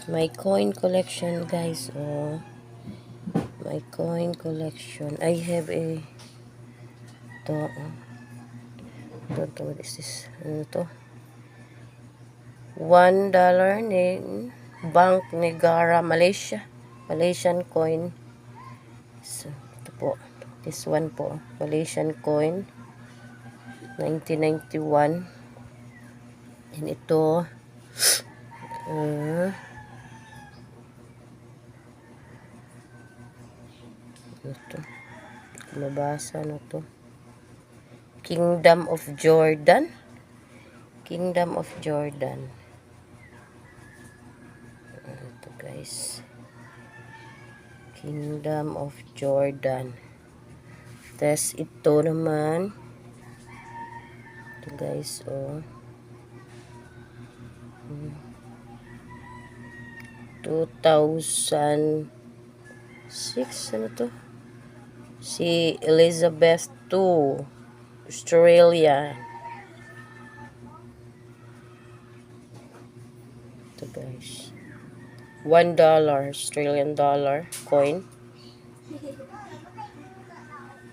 My coin collection, guys. Oh, my coin collection. I have a to. What is this? Ano to? $1 ni Bank Negara, Malaysia. Malaysian coin. So, ito po. This one po. Malaysian coin. 1991. And ito. Ito. Mabasa na to. Kingdom of Jordan. Kingdom of Jordan. Ito guys. Kingdom of Jordan. Tapos ito naman. Ito guys, oh. 2006, ano to? Si Elizabeth II, Australia. Ito guys. $1 Australian dollar coin.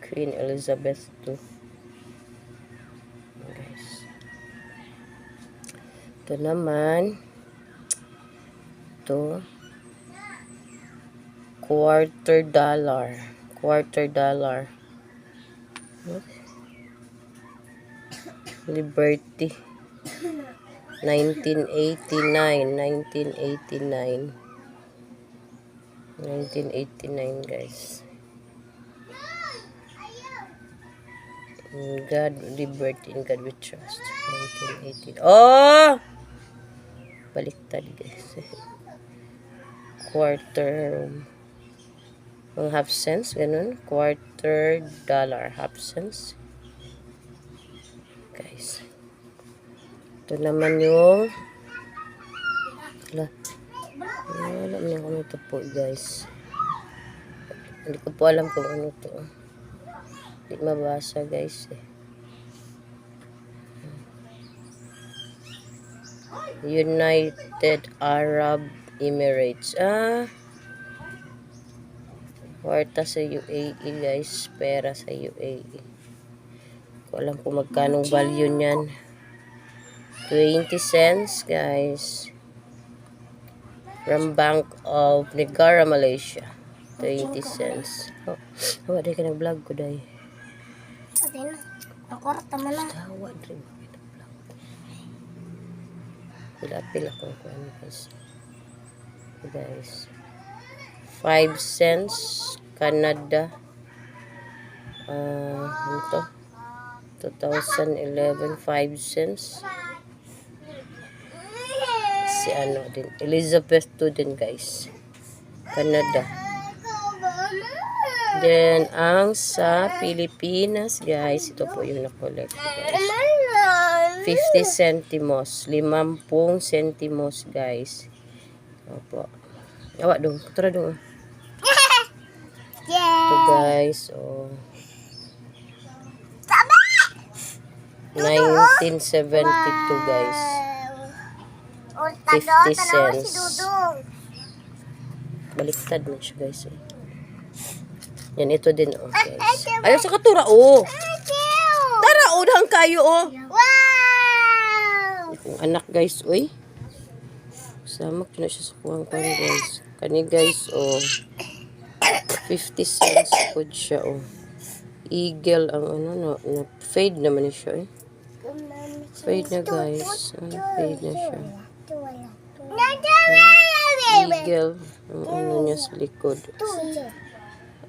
Queen Elizabeth II. Guys. Ito naman. Ito. $quarter. Liberty. 1989, guys. God, liberty, in God we trust. 1980. Oh! Baliktad, guys. Quarter. Ang half cents, ganun. $quarter, half cents. Guys. Ito naman yung alam niyo kung ito po, guys. Hindi ko po alam kung ano to. Hindi mabasa, guys. United Arab Emirates. Kwarta sa UAE, guys. Pera sa UAE. Ko alam kung magkanong value niyan. 20 cents, guys. From Bank of Negara, Malaysia. 20 cents. Oh, di ka nag-vlog ko, day. Atin, nakorta mo na. Tawa, di ba nag-vlog ko? Pila-pila ko ano, guys. Guys. 5 cents, Canada. Ito. 2011, 5 cents. Si ano din. Elizabeth II din, guys. Canada. Then, ang sa Pilipinas, guys. Ito po yung na-collect, guys. 50 centimos. 50 centimos, guys. Opo. Awak dong. Tara dong. Ito, guys. Oh. 1972, guys. 50 cents. Baliktad mo siya, guys. Yan, ito din, oh, guys. Ayaw sa katura, oh. Tara, udang kayo, oh. Wow! Itong anak, guys, uy. Samak na siya sa kuwang kan, guys. Kani, guys, oh. 50 cents po siya, oh. Eagle, ang ano, na fade naman siya, eh. Fade na, guys. Fade na siya. Eagle, ang ano niya sa likod.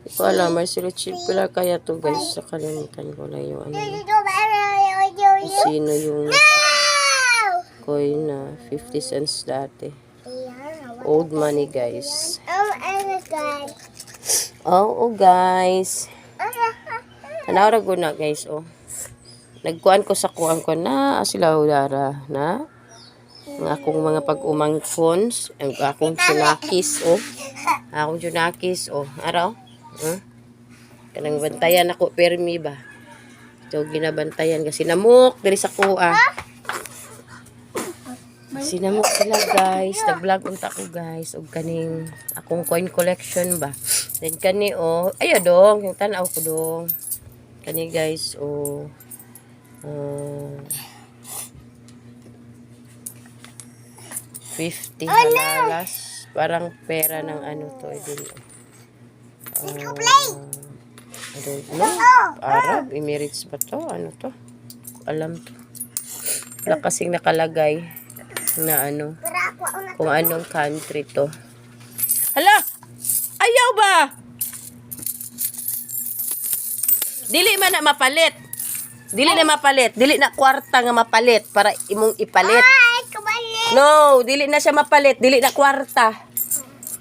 Hindi ko alam, may sila chip pala kaya to, guys. Sa kalimutan ko lang yung ano. Sino yung coin na 50 cents dati. Old money, guys. Oh, guys. Tanaw ra gud na, guys, oh. Nagkuan ko sa kuan ko na sila udara na ang akong mga pag-umang phones, ang akong junakis, oh. Akong junakis, oh. Araw. Kanang bantayan ako permi ba. Ito ginabantayan kasi namuk diri sa kuha. Sinamok sila guys. Nag-vlog unta ko guys. Og kaning akong coin collection ba. Then kani ayo dong. Yung tanaw ko dong. Kani guys 50 halalas. Parang pera ng ano to. I don't know. Arab, Emirates ba to? Ano to? Alam to. Wala kasing nakalagay na ano. Kung anong country to. Hala! Ayaw ba? Dili man na mapalit. Dili na mapalit. Dili na kwarta nga mapalit para imong ipalit. Ay, kabalik. No, dili na siya mapalit. Dili na kwarta.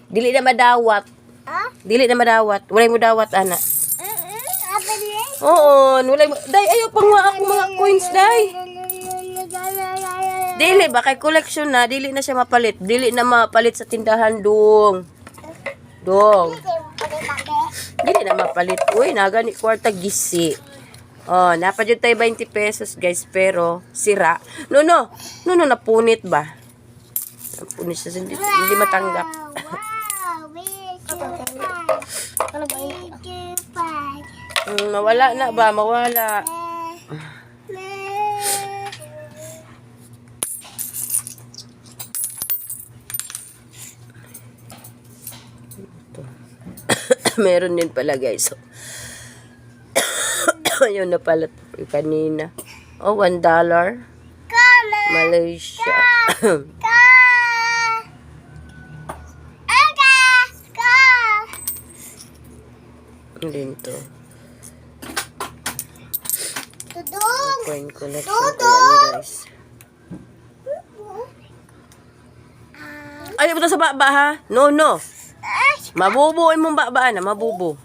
Dili na madawat. Ha? Dili na madawat. Walay mo dawat, ana. Kabalik. Oo, walay mo. Day, ayaw pang ako mga coins, day. Dili ba? Kay collection na. Dili na siya mapalit. Dili na mapalit sa tindahan, dong. Dong. Dili na mapalit. Uy, nagani kwarta gisi. Oh, napadyo tayo 20 pesos, guys. Pero, sira. No, napunit ba? Napunit siya. Hindi matanggap. Ano ba yun? Mawala na ba? Mawala. Meron din pala, guys. Ayun na pala kanina. Oh, $1. Malaysia. Din to. Tudong. Coin collection ko yan, guys. Ayaw mo to sa baba, ha? No. Mabubuin mong babaan na, mabubo.